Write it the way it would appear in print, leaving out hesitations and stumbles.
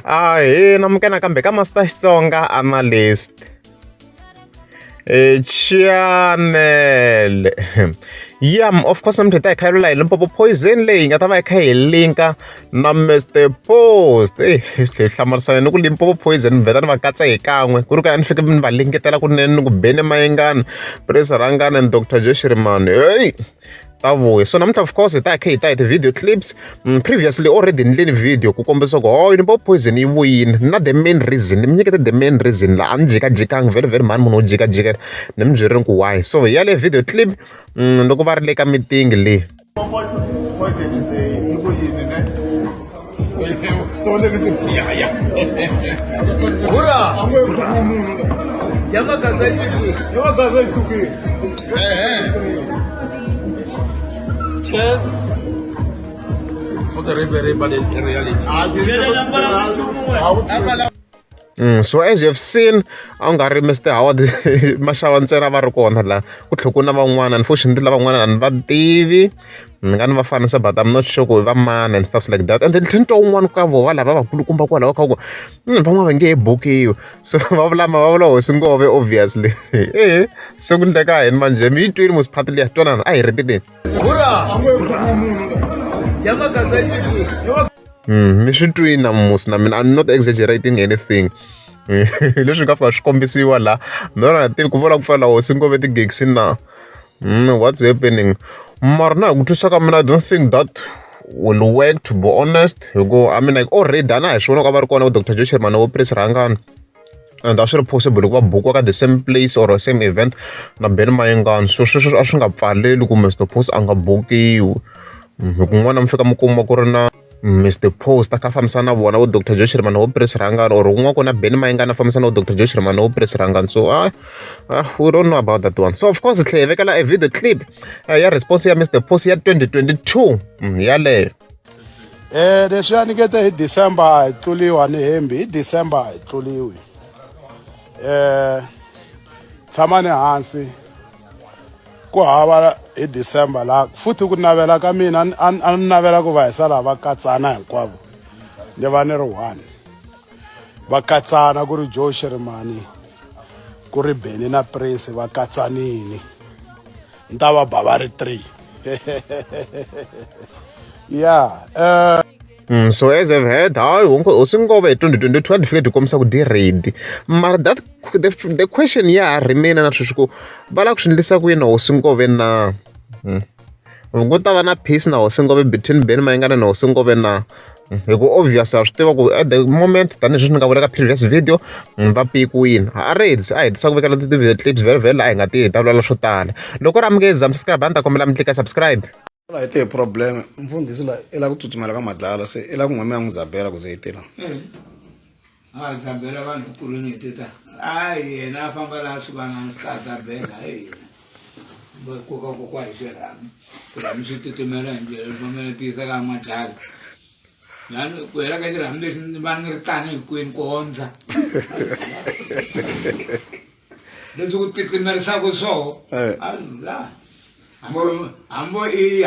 namukena kambe ka Master Xitsonga analyst channel. Yeah, of course I'm tita hi la Limpopo Poison leyi nga ta va kha hi linka na Mr Post. Hlamarisana ni ku Limpopo Poison vheta ni va katsa hi kan'we ku ri ka ni fike ni va linketela kunene ni ku Beni Mayengani, Vahlangana and Dr Josh Rimani. Hey, so namuntlha of course hi ta hi the video clips previously already ni ndleni video ku kombisa ku Limpopo Poison yi vuyini na the main reason ni mi nyikete the main reason la a ni jikajikanga very mani munhu wo jikajika ni mi byerile ku why. So yale video clip loko va ri le ka meeting leyi Cheers for the reality. So as you have seen, a nga ri Mr Howard maxava ntsena va ri kona la ku tlhela na van'wana, unfortunately lava van'wana a ni va tivi ni nga ni va fanisa but I'm not sure ku va mani and stuff like that. And then tlhela wun'wana ka vona lava va kulukumba kwalaho kha ku van'wana va nge bookiwi, so va vula hosi ngove obviously. Se ku ndleka yini manje mi yi twile musiphati liya twanana a hi repeteni mi swi twini na musi na mina I'm not exaggerating anything. Leswi nga fika swi kombisiwa la mara tivi ku vula ku fana hosi ngove ti-gigs na what's happening mara na ku twisa ka mina I don't think that will work to be honest. Hikuva I mean like already a na hi swona ka va ri kona vo Dr Josh Rimani vo Vahlangana and a swi ri possible ku va bukiwa ka the same place or same event na Beni Mayengani, so sweswo a swi nga pfaleli ku Mr Post a nga bukiwi. Kun'wana mi fika mi kuma ku ri na Mr Post a kha fambisana na vona vo Dr Josh Rimani vo Vahlangana or kun'wana ku na Beni Mayengani a fambisana vo Dr Josh Rimani vo Vahlangana. So we don't know about that one. So of course hi tlhela hi vekela a video clip ya response ya Mr Post ya 2022 yaleyo. Leswi a nikete hi December hi tluliwa ni hembi hi December hi tluliwi. Tshama ni hansi ku hava hi December la futhi ku navela ka mina a ni navela ku va hi sala va katsana hinkwavo ni va ni ri one va katsana ku ri Josh Rimani ku ri Beni na Prince va katsanini ni ta va ba va ri 3. Yeah. So as I've heard, hosi ngove 2022 a fika ti kombisa ku di ready mara that the question ya remain na sweswi ku va lava ku swi endlisa ku yini hosi ngove na ku ta va na peace na hosi ngove between Beni Mayengani na hosi ngove na hikuva obvious a swi tiva ku at the moment tanihileswi ni nga vula ka previous video va pikiwini a reds a hetisa ku vekela ti-video clips very la hi nga ti heta vulavula swo tala. Loko ri amukeza subscribe a ni ta kombela mi tlika subscribe. La ite problem mfundisi la ela ku tsutsumela ka madlala se ela ku ngwema yangu Zabela ku zeyitela Zabela vanhu kulini teta yena famba la swivana swa Zabela ku kwa hi xirhami mi swi titimela hi ndlela fambela tisa ka madlala lani ku hela ka xirhami lexi va ni ri tani hi kwini ku ondza leswi ku titimelisaka swoho hambo i